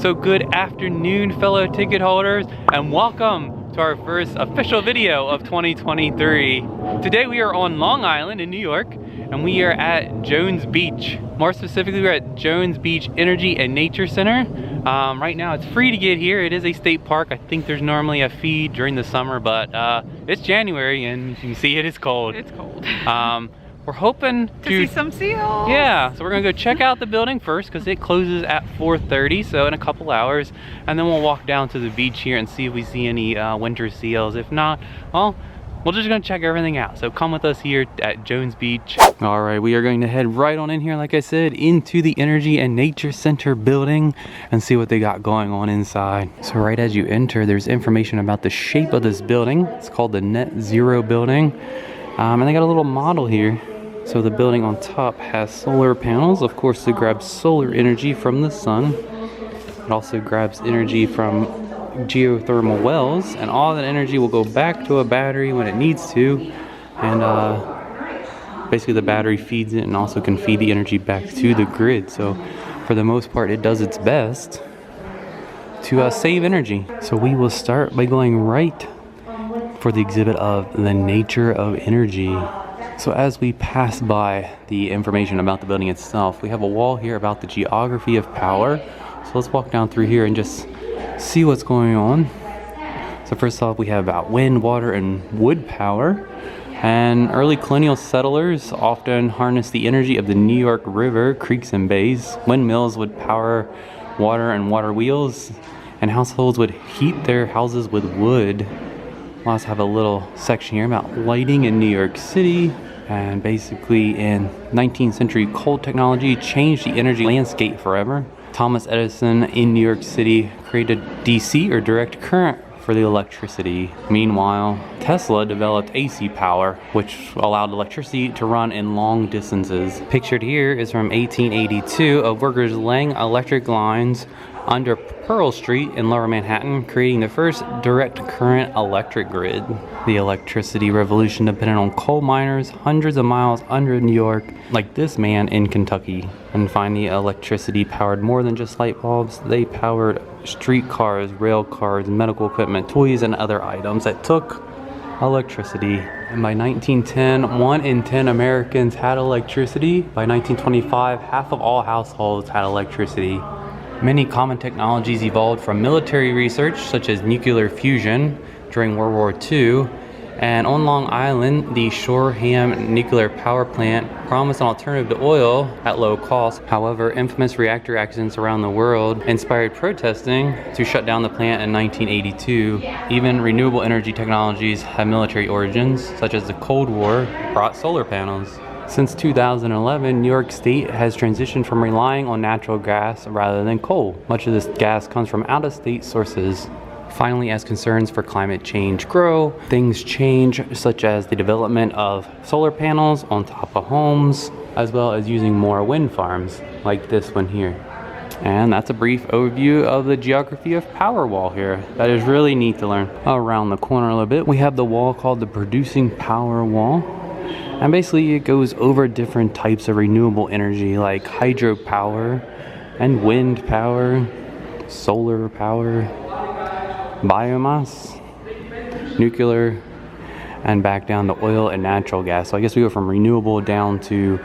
So good afternoon, fellow ticket holders, and welcome to our first official video of 2023. Today we are on Long Island in New York, and we are at Jones Beach. More specifically, we're at Jones Beach Energy and Nature Center. Right now it's free to get here. It is a state park. I think there's normally a fee during the summer, but it's January and you can see it is cold. It's cold. We're hoping to see some seals. Yeah, so we're gonna go check out the building first because it closes at 4:30, so in a couple hours, and then we'll walk down to the beach here and see if we see any winter seals. If not, well, we're just gonna check everything out. So come with us here at Jones Beach. All right, we are going to head right on in here, like I said, into the Energy and Nature Center building and see what they got going on inside. So right as you enter, there's information about the shape of this building. It's called the Net Zero building. And they got a little model here. So the building on top has solar panels, of course, to grab solar energy from the sun. It also grabs energy from geothermal wells, and all that energy will go back to a battery when it needs to. And basically the battery feeds it and also can feed the energy back to the grid. So for the most part, it does its best to save energy. So we will start by going right for the exhibit of the nature of energy. So as we pass by the information about the building itself, we have a wall here about the geography of power. So let's walk down through here and just see what's going on. So first off, we have about wind, water, and wood power. And early colonial settlers often harnessed the energy of the New York River, creeks, and bays. Windmills would power water and water wheels, and households would heat their houses with wood. We'll also have a little section here about lighting in New York City. And basically in 19th century, coal technology changed the energy landscape forever. Thomas Edison in New York City created DC, or direct current, for the electricity. Meanwhile, Tesla developed AC power, which allowed electricity to run in long distances. Pictured here is from 1882 of workers laying electric lines under Pearl Street in Lower Manhattan, creating the first direct current electric grid. The electricity revolution depended on coal miners hundreds of miles under New York, like this man in Kentucky. And finally, electricity powered more than just light bulbs. They powered streetcars, rail cars, medical equipment, toys, and other items that took electricity. And by 1910, 1 in 10 Americans had electricity. By 1925, half of all households had electricity. Many common technologies evolved from military research, such as nuclear fusion during World War II. And on Long Island, the Shoreham nuclear power plant promised an alternative to oil at low cost. However, infamous reactor accidents around the world inspired protesting to shut down the plant in 1982. Even renewable energy technologies have military origins, such as the Cold War brought solar panels. Since 2011, New York State has transitioned from relying on natural gas rather than coal. Much of this gas comes from out-of-state sources. Finally, as concerns for climate change grow, things change, such as the development of solar panels on top of homes, as well as using more wind farms, like this one here. And that's a brief overview of the geography of power wall here. That is really neat to learn. Around the corner a little bit, we have the wall called the producing power wall. And basically it goes over different types of renewable energy like hydropower and wind power, solar power, biomass, nuclear, and back down to oil and natural gas. So I guess we go from renewable down to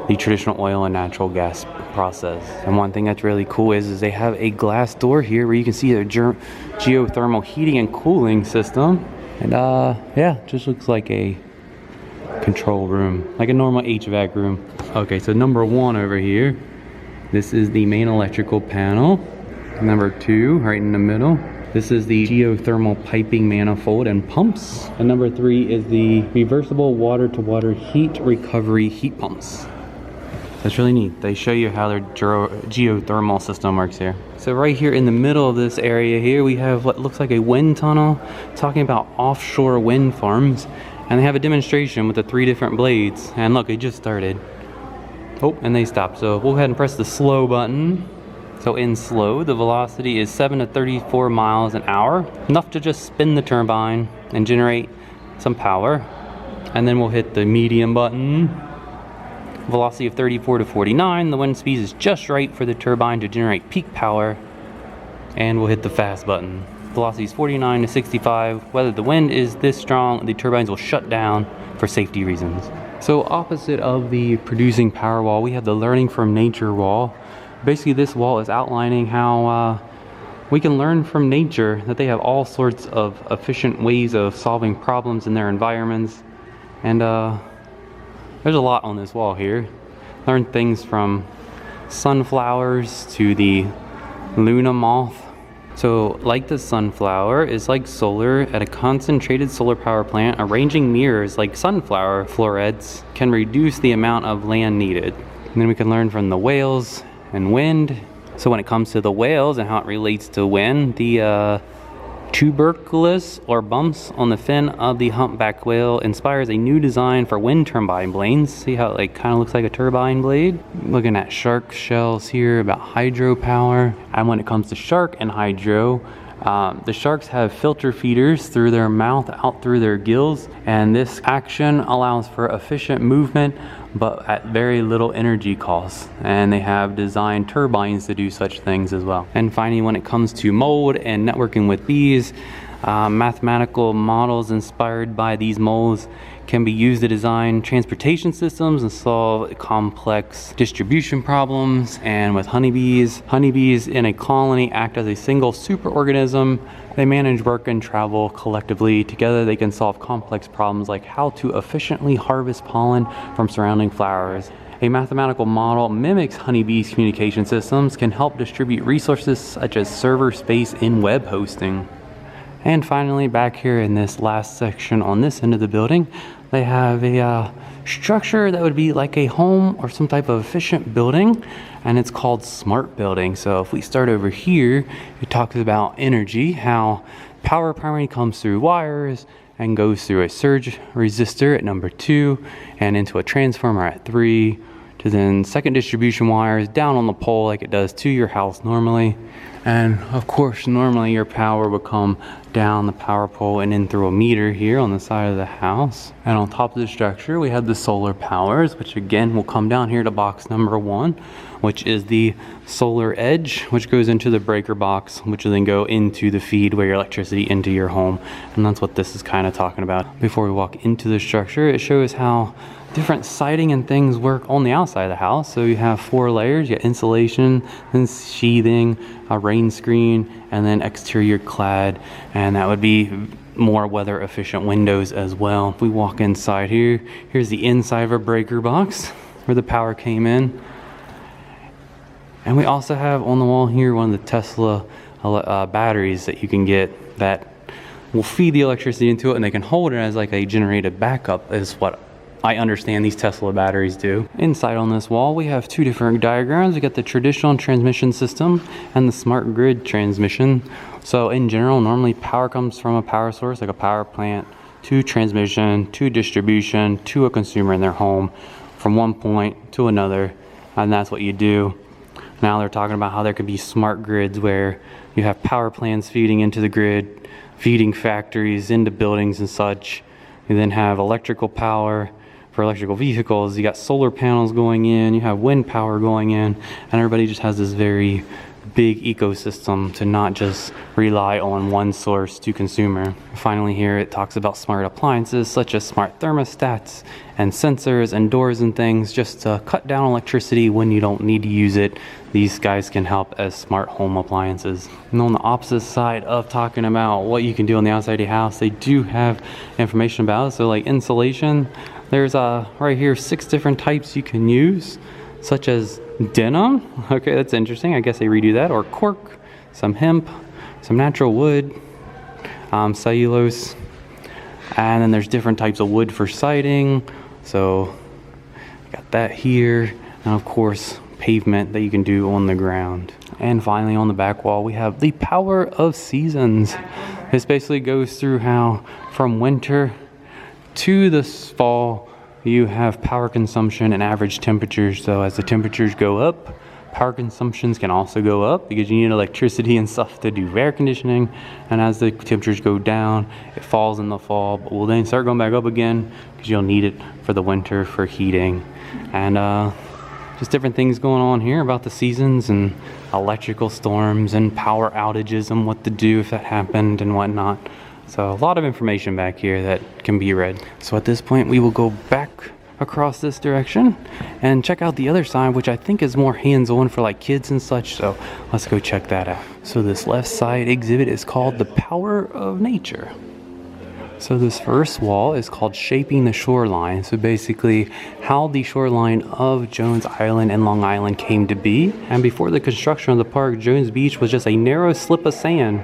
the traditional oil and natural gas process. And one thing that's really cool is they have a glass door here where you can see their geothermal heating and cooling system. And yeah, just looks like a control room, like a normal HVAC room. Okay, so number 1 over here, this is the main electrical panel. Number 2, right in the middle, this is the geothermal piping manifold and pumps. And number 3 is the reversible water-to-water heat recovery heat pumps. That's really neat. They show you how their geothermal system works here. So right here in the middle of this area here, we have what looks like a wind tunnel, talking about offshore wind farms. And they have a demonstration with the 3 different blades. And look, it just started. Oh, and they stopped. So we'll go ahead and press the slow button. So in slow, the velocity is 7 to 34 miles an hour. Enough to just spin the turbine and generate some power. And then we'll hit the medium button. Velocity of 34 to 49. The wind speed is just right for the turbine to generate peak power. and we'll hit the fast button. Velocity is 49 to 65. Whether the wind is this strong, the turbines will shut down for safety reasons. So opposite of the producing power wall, we have the learning from nature wall. Basically, this wall is outlining how we can learn from nature, that they have all sorts of efficient ways of solving problems in their environments. And there's a lot on this wall here. Learn things from sunflowers to the Luna moth. So like the sunflower is like solar. At a concentrated solar power plant, arranging mirrors like sunflower florets can reduce the amount of land needed. And then we can learn from the whales and wind. So when it comes to the whales and how it relates to wind, the tuberculous or bumps on the fin of the humpback whale inspires a new design for wind turbine blades. See how it like kind of looks like a turbine blade? Looking at shark shells here about hydropower. And when it comes to shark and hydro, the sharks have filter feeders through their mouth out through their gills, and this action allows for efficient movement but at very little energy costs, and they have designed turbines to do such things as well. And finally, when it comes to mold and networking with bees, mathematical models inspired by these molds can be used to design transportation systems and solve complex distribution problems. And with honeybees in a colony act as a single superorganism. They manage work and travel collectively. Together they can solve complex problems like how to efficiently harvest pollen from surrounding flowers. A mathematical model mimics honeybees' communication systems, can help distribute resources such as server space in web hosting. And finally, back here in this last section on this end of the building, they have a structure that would be like a home or some type of efficient building, and it's called smart building. So if we start over here, it talks about energy, how power primarily comes through wires and goes through a surge resistor at number 2 and into a transformer at 3 to then second distribution wires down on the pole like it does to your house normally. And of course, normally your power would come down the power pole and in through a meter here on the side of the house. And on top of the structure, we have the solar powers, which again will come down here to box number 1, which is the solar edge, which goes into the breaker box, which will then go into the feed where your electricity into your home. And that's what this is kind of talking about. Before we walk into the structure, it shows how different siding and things work on the outside of the house. So you have 4 layers. You got insulation, then sheathing, a rain screen, and then exterior clad, and that would be more weather efficient windows as well. If we walk inside here, here's the inside of a breaker box where the power came in. And we also have on the wall here one of the Tesla batteries that you can get that will feed the electricity into it, and they can hold it as like a generated backup is what I understand these Tesla batteries do. Inside on this wall, we have 2 different diagrams. We got the traditional transmission system and the smart grid transmission. So in general, normally power comes from a power source like a power plant to transmission, to distribution, to a consumer in their home from one point to another. And that's what you do. Now they're talking about how there could be smart grids where you have power plants feeding into the grid, feeding factories into buildings and such. You then have electrical power for electrical vehicles. You got solar panels going in, you have wind power going in, and everybody just has this very big ecosystem to not just rely on one source to consumer. Finally here it talks about smart appliances such as smart thermostats and sensors and doors and things just to cut down electricity when you don't need to use it. These guys can help as smart home appliances. And on the opposite side of talking about what you can do on the outside of your house, they do have information about it. So like insulation, there's right here 6 different types you can use, such as denim. Okay, that's interesting. I guess they redo that. Or cork, some hemp, some natural wood, cellulose, and then there's different types of wood for siding. So got that here, and of course pavement that you can do on the ground. And finally on the back wall we have the power of seasons. This basically goes through how from winter to this fall you have power consumption and average temperatures. So as the temperatures go up, power consumptions can also go up because you need electricity and stuff to do air conditioning. And as the temperatures go down, it falls in the fall, but will then start going back up again because you'll need it for the winter for heating. And just different things going on here about the seasons and electrical storms and power outages and what to do if that happened and whatnot. So a lot of information back here that can be read. So at this point we will go back across this direction and check out the other side, which I think is more hands-on for like kids and such. So let's go check that out. So this left side exhibit is called The Power of Nature. So this first wall is called Shaping the Shoreline. So basically how the shoreline of Jones Island and Long Island came to be. And before the construction of the park, Jones Beach was just a narrow slip of sand,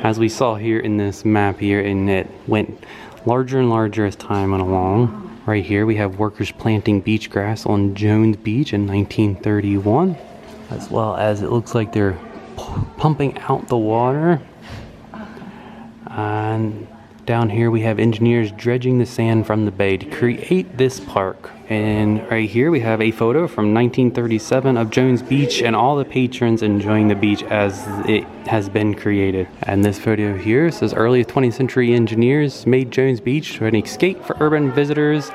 as we saw here in this map here, and it went larger and larger as time went along. Right here we have workers planting beach grass on Jones Beach in 1931, as well as it looks like they're pumping out the water. And down here we have engineers dredging the sand from the bay to create this park. And right here we have a photo from 1937 of Jones Beach and all the patrons enjoying the beach as it has been created. And this photo here says early 20th century engineers made Jones Beach an escape for urban visitors.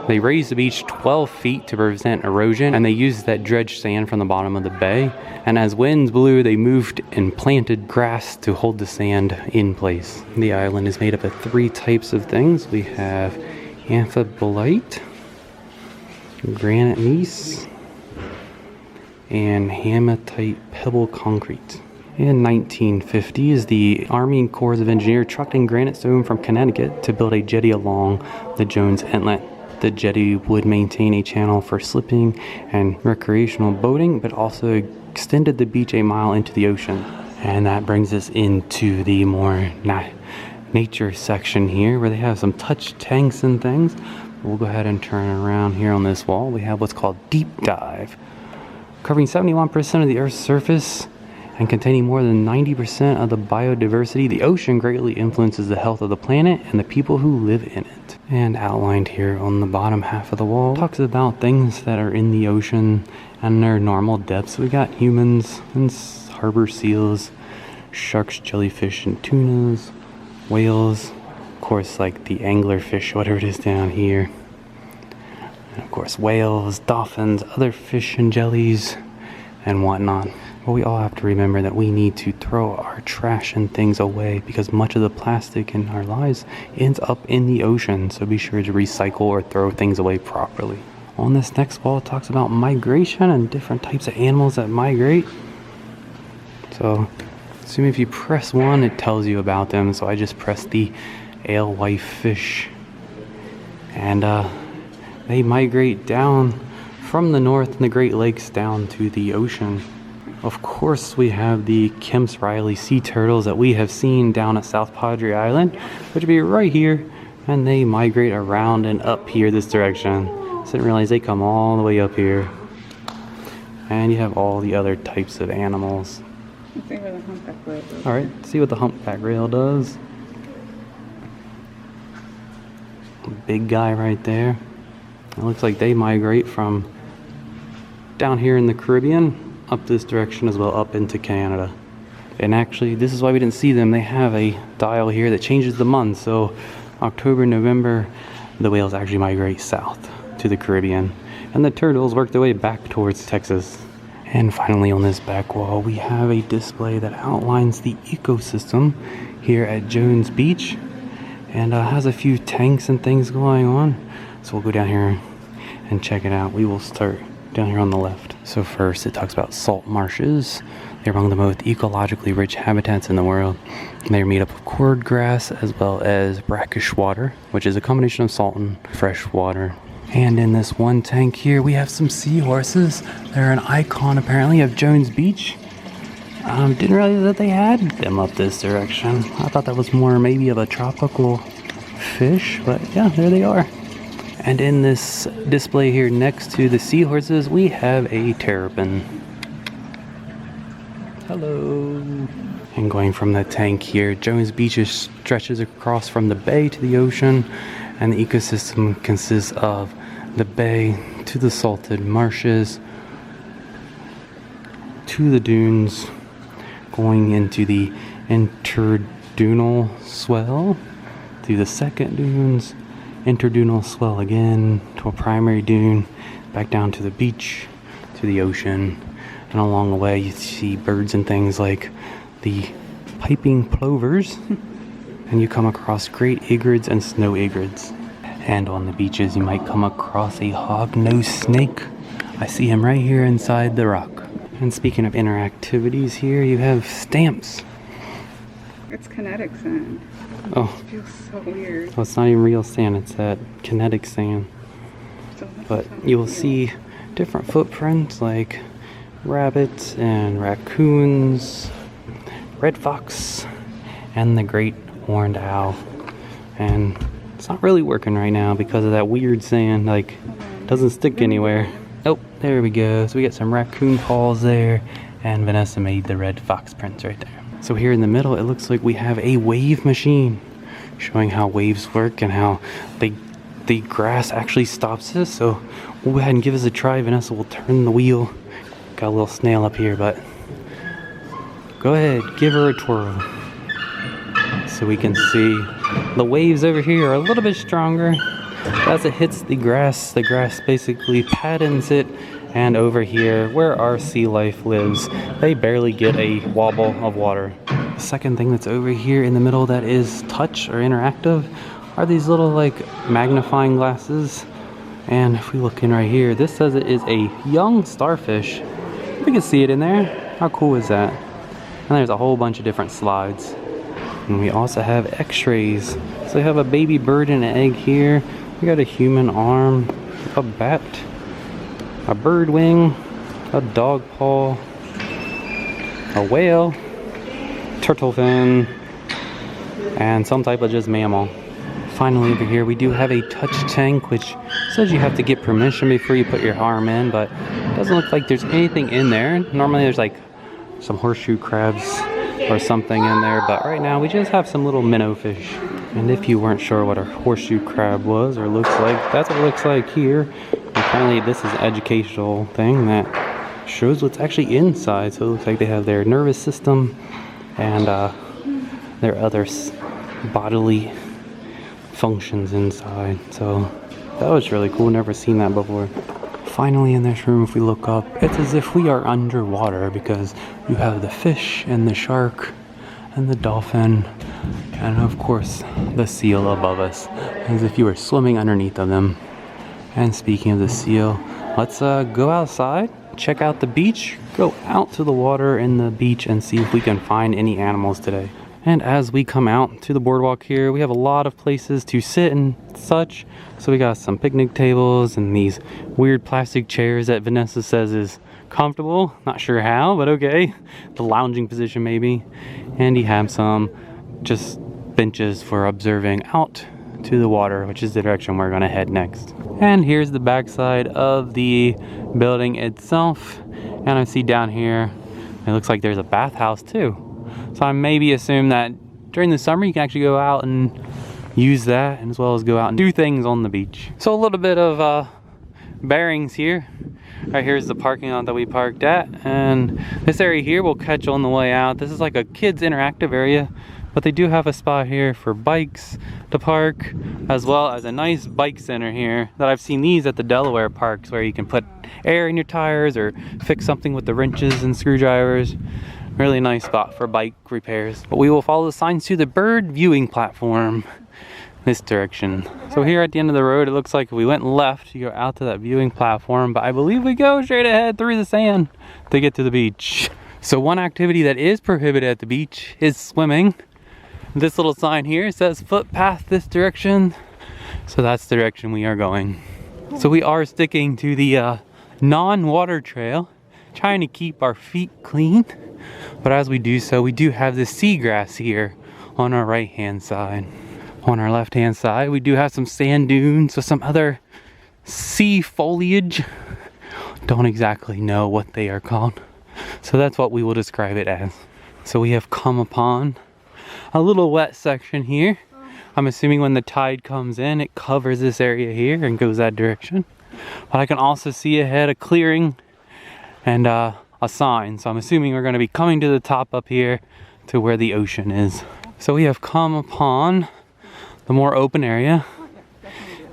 They raised the beach 12 feet to prevent erosion, and they used that dredged sand from the bottom of the bay. And as winds blew, they moved and planted grass to hold the sand in place. The island is made up of 3 types of things. We have amphibolite, granite gneiss, and hematite pebble concrete. In 1950s, the Army and Corps of Engineers trucked in granite stone from Connecticut to build a jetty along the Jones Inlet. The jetty would maintain a channel for slipping and recreational boating, but also extended the beach a mile into the ocean. And that brings us into the more nature section here, where they have some touch tanks and things. We'll go ahead and turn around here on this wall. We have what's called Deep Dive, covering 71% of the Earth's surface and containing more than 90% of the biodiversity. The ocean greatly influences the health of the planet and the people who live in it. And outlined here on the bottom half of the wall talks about things that are in the ocean and their normal depths. We got humans and harbor seals, sharks, jellyfish, and tunas, whales, of course like the anglerfish, whatever it is down here, and of course whales, dolphins, other fish and jellies and whatnot. But we all have to remember that we need to throw our trash and things away, because much of the plastic in our lives ends up in the ocean. So be sure to recycle or throw things away properly. On this next wall, it talks about migration and different types of animals that migrate. So assuming if you press 1, it tells you about them. So I just pressed the alewife fish, and they migrate down from the north in the Great Lakes down to the ocean. Of course, we have the Kemp's Riley sea turtles that we have seen down at South Padre Island, which would be right here, and they migrate around and up here this direction. So I didn't realize they come all the way up here. And you have all the other types of animals. Let's see where the humpback whale goes. Alright, see what the humpback whale does. Big guy right there. It looks like they migrate from down here in the Caribbean up this direction as well, up into Canada. And actually, this is why we didn't see them. They have a dial here that changes the month. So October, November, the whales actually migrate south to the Caribbean, and the turtles work their way back towards Texas. And finally, on this back wall, we have a display that outlines the ecosystem here at Jones Beach, and has a few tanks and things going on. So we'll go down here and check it out. We will start down here on the left. So first, it talks about salt marshes. They're among the most ecologically rich habitats in the world. They're made up of cordgrass as well as brackish water, which is a combination of salt and fresh water. And in this one tank here, we have some seahorses. They're an icon apparently of Jones Beach. Didn't realize that they had them up this direction. I thought that was more maybe of a tropical fish, but yeah, there they are. And in this display here next to the seahorses, we have a terrapin. Hello. And going from the tank here, Jones Beach stretches across from the bay to the ocean, and the ecosystem consists of the bay to the salted marshes to the dunes, going into the interdunal swell, through the second dunes, interdunal swell again, to a primary dune, back down to the beach, to to the ocean. And along the way you see birds and things like the piping plovers. And you come across great egrets and snow egrets. And on the beaches you might come across a hog-nosed snake. I see him right here inside the rock. And speaking of interactivities, here you have stamps. It's kinetic sand. Oh. It feels so weird. Well, it's not even real sand, it's that kinetic sand. But you will see different footprints like rabbits and raccoons, red fox, and the great horned owl. And it's not really working right now because of that weird sand, like doesn't stick anywhere. Oh, there we go. So we got some raccoon paws there, and Vanessa made the red fox prints right there. So here in the middle, it looks like we have a wave machine, showing how waves work and how the grass actually stops this. So we'll go ahead and give this a try. Vanessa will turn the wheel. Got a little snail up here, but go ahead, give her a twirl. So we can see the waves over here are a little bit stronger. As it hits the grass basically pattens it. And over here, where our sea life lives, they barely get a wobble of water. The second thing that's over here in the middle that is touch or interactive are these little like magnifying glasses. And if we look in right here, this says it is a young starfish. We can see it in there. How cool is that? And there's a whole bunch of different slides. And we also have x-rays. So we have a baby bird and an egg here. We got a human arm, a bat, a bird wing, a dog paw, a whale, turtle fin, and some type of just mammal. Finally over here we do have a touch tank, which says you have to get permission before you put your arm in, but it doesn't look like there's anything in there. Normally there's like some horseshoe crabs or something in there, but right now we just have some little minnow fish. And if you weren't sure what a horseshoe crab was or looks like, that's what it looks like here. Apparently this is an educational thing that shows what's actually inside. So it looks like they have their nervous system and their other bodily functions inside. So that was really cool, never seen that before. Finally in this room, if we look up, it's as if we are underwater because you have the fish and the shark and the dolphin and of course the seal above us, as if you were swimming underneath of them. And speaking of the seal, let's go outside, check out the beach, go out to the water in the beach and see if we can find any animals today. And as we come out to the boardwalk here, we have a lot of places to sit and such. So we got some picnic tables and these weird plastic chairs that Vanessa says is comfortable. Not sure how, but okay. The lounging position maybe. And you have some just benches for observing out to the water, which is the direction we're gonna head next. And here's the backside of the building itself. And I see down here, it looks like there's a bathhouse too. So I maybe assume that during the summer you can actually go out and use that, and as well as go out and do things on the beach. So a little bit of bearings here. Right here's the parking lot that we parked at, and this area here we'll catch on the way out. This is like a kids interactive area, but they do have a spot here for bikes to park, as well as a nice bike center here that I've seen these at the Delaware parks, where you can put air in your tires or fix something with the wrenches and screwdrivers. Really nice spot for bike repairs. But we will follow the signs to the bird viewing platform this direction. So here at the end of the road, it looks like if we went left, you go out to that viewing platform, but I believe we go straight ahead through the sand to get to the beach. So one activity that is prohibited at the beach is swimming. This little sign here says footpath this direction. So that's the direction we are going. So we are sticking to the non-water trail, trying to keep our feet clean. But as we do so, we do have the seagrass here on our right hand side. On our left hand side, we do have some sand dunes with some other sea foliage. Don't exactly know what they are called. So that's what we will describe it as. So we have come upon a little wet section here. I'm assuming when the tide comes in, it covers this area here and goes that direction. But I can also see ahead a clearing and a sign. So I'm assuming we're going to be coming to the top up here to where the ocean is. So we have come upon the more open area.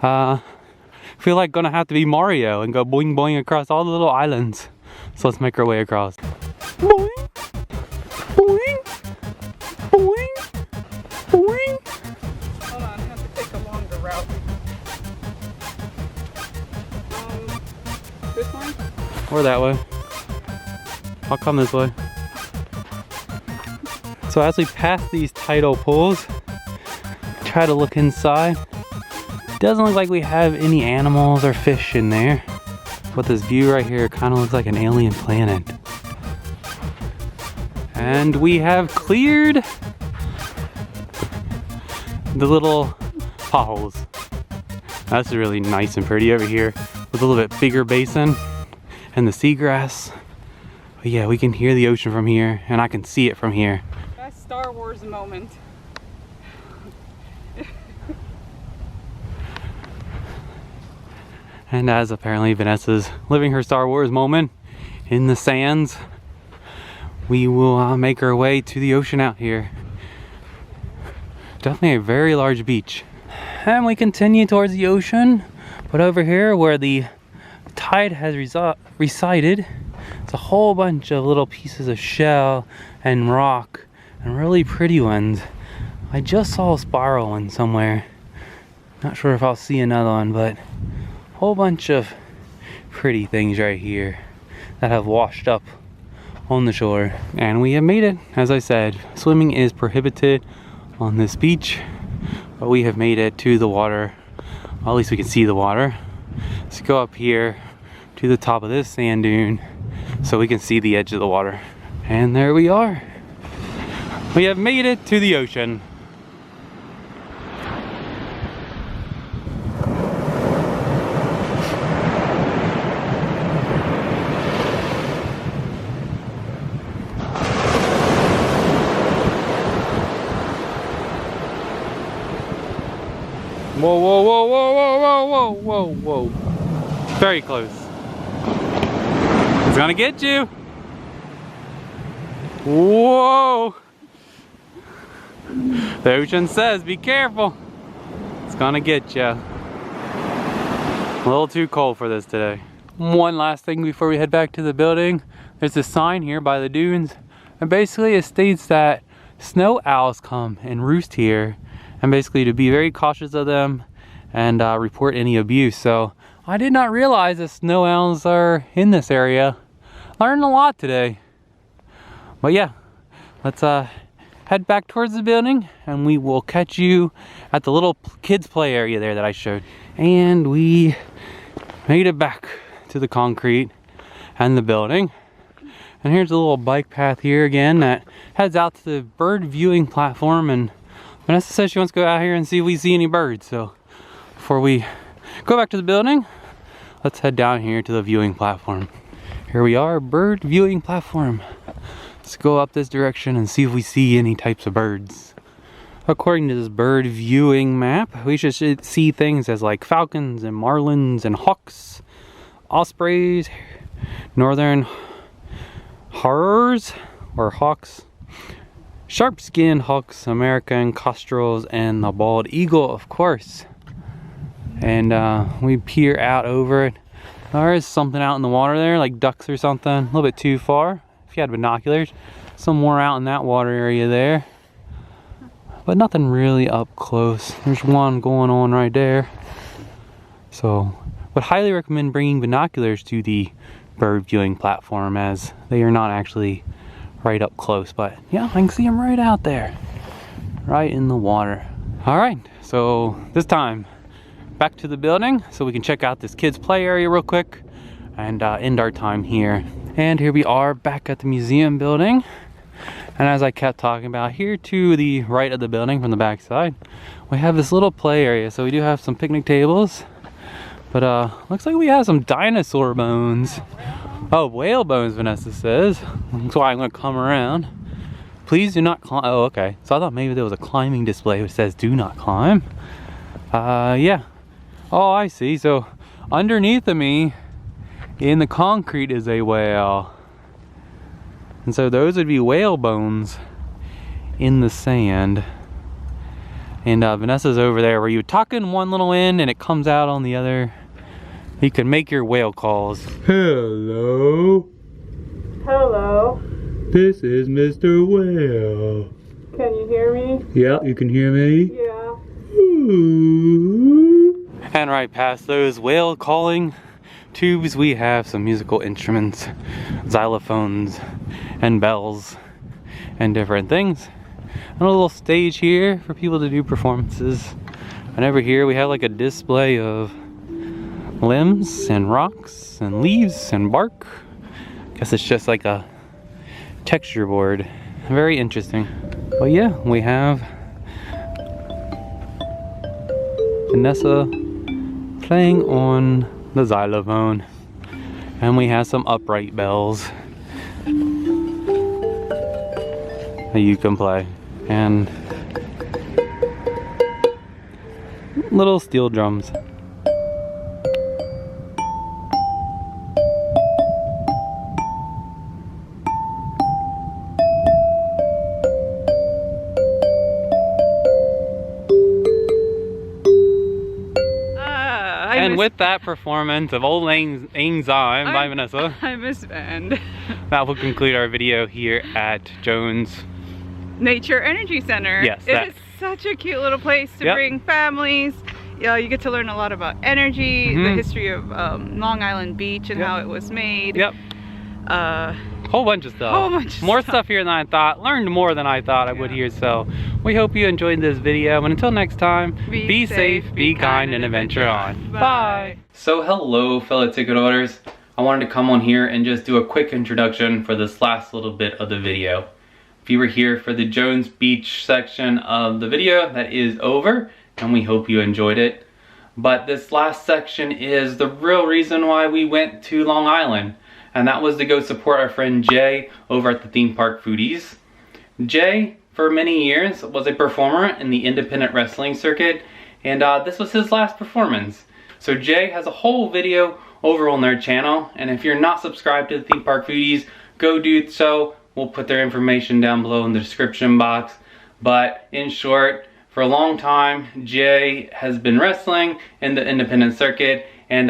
Feel like gonna have to be Mario and go boing boing across all the little islands. So let's make our way across. Boing, boing, boing, boing. Hold on, I have to take a longer route. This one? Or that way. I'll come this way. So as we pass these tidal pools, try to look inside. Doesn't look like we have any animals or fish in there. But this view right here kind of looks like an alien planet. And we have cleared the little potholes. That's really nice and pretty over here with a little bit bigger basin and the seagrass. But yeah, we can hear the ocean from here and I can see it from here. That's Star Wars moment. And as apparently Vanessa's living her Star Wars moment in the sands, we will make our way to the ocean out here. Definitely a very large beach. And we continue towards the ocean, but over here where the tide has receded, it's a whole bunch of little pieces of shell and rock and really pretty ones. I just saw a spiral one somewhere. Not sure if I'll see another one, but whole bunch of pretty things right here that have washed up on the shore. And we have made it. As I said, swimming is prohibited on this beach, but we have made it to the water. Well, at least we can see the water. Let's go up here to the top of this sand dune so we can see the edge of the water. And there we are. We have made it to the ocean. Whoa, whoa, whoa, whoa, whoa, whoa, whoa, whoa, whoa. Very close. It's gonna get you. Whoa. The ocean says be careful. It's gonna get you. A little too cold for this today. One last thing before we head back to the building. There's a sign here by the dunes. And basically it states that snow owls come and roost here. And basically to be very cautious of them and report any abuse. So I did not realize that snow owls are in this area. Learned a lot today. But yeah, let's head back towards the building and we will catch you at the little kids play area there that I showed. And we made it back to the concrete and the building. And here's a little bike path here again that heads out to the bird viewing platform, and Vanessa says she wants to go out here and see if we see any birds. So before we go back to the building, let's head down here to the viewing platform. Here we are, bird viewing platform. Let's go up this direction and see if we see any types of birds. According to this bird viewing map, we should see things as like falcons and marlins and hawks, ospreys, northern harers or hawks, sharp-skinned hawks, American kestrels, and the bald eagle, of course. And we peer out over it. There is something out in the water there, like ducks or something, a little bit too far. If you had binoculars, some more out in that water area there. But nothing really up close. There's one going on right there. So, would highly recommend bringing binoculars to the bird viewing platform as they are not actually right up close, but yeah, I can see them right out there, right in the water. All right, so this time back to the building so we can check out this kids play area real quick and end our time here. And here we are back at the museum building, and as I kept talking about, here to the right of the building from the back side we have this little play area. So we do have some picnic tables, but looks like we have some dinosaur bones. Oh, whale bones, Vanessa says. That's why I'm gonna come around. Please do not climb. Oh, okay. So I thought maybe there was a climbing display which says do not climb. Yeah. Oh, I see. So underneath of me in the concrete is a whale. And so those would be whale bones in the sand. And Vanessa's over there where you tuck in one little end and it comes out on the other. You can make your whale calls. Hello. Hello. This is Mr. Whale. Can you hear me? Yeah, you can hear me? Yeah. Ooh. And right past those whale calling tubes, we have some musical instruments, xylophones, and bells, and different things. And a little stage here for people to do performances. And over here we have like a display of limbs and rocks and leaves and bark. Guess it's just like a texture board. Very interesting. But yeah, we have Vanessa playing on the xylophone, and we have some upright bells that you can play, and little steel drums. And with that performance of Old Lang Syne by Vanessa, I miss band. that will conclude our video here at Jones Nature Energy Center. Yes, it is such a cute little place to bring families. Yeah, you get to learn a lot about energy, the history of Long Island Beach and how it was made. Whole bunch of stuff. More stuff here than I thought. Learned more than I thought I would here. So we hope you enjoyed this video. And until next time, be safe, be kind, and adventure on. Bye. So hello, fellow ticket holders. I wanted to come on here and just do a quick introduction for this last little bit of the video. If you were here for the Jones Beach section of the video, that is over, and we hope you enjoyed it. But this last section is the real reason why we went to Long Island. And that was to go support our friend Jay over at the Theme Park Foodies. Jay, for many years, was a performer in the independent wrestling circuit, and this was his last performance. So Jay has a whole video over on their channel, and if you're not subscribed to the Theme Park Foodies, go do so. We'll put their information down below in the description box. But in short, for a long time, Jay has been wrestling in the independent circuit, and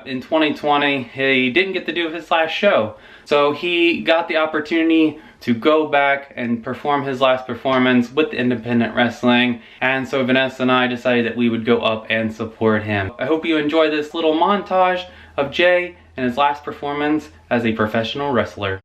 in 2020, he didn't get to do his last show. So he got the opportunity to go back and perform his last performance with independent wrestling. And so Vanessa and I decided that we would go up and support him. I hope you enjoy this little montage of Jay and his last performance as a professional wrestler.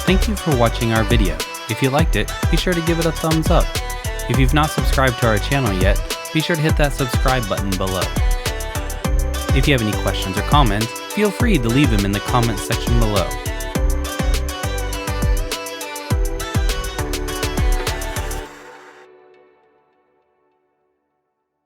Thank you for watching our video. If you liked it, be sure to give it a thumbs up. If you've not subscribed to our channel yet, be sure to hit that subscribe button below. If you have any questions or comments, feel free to leave them in the comments section below.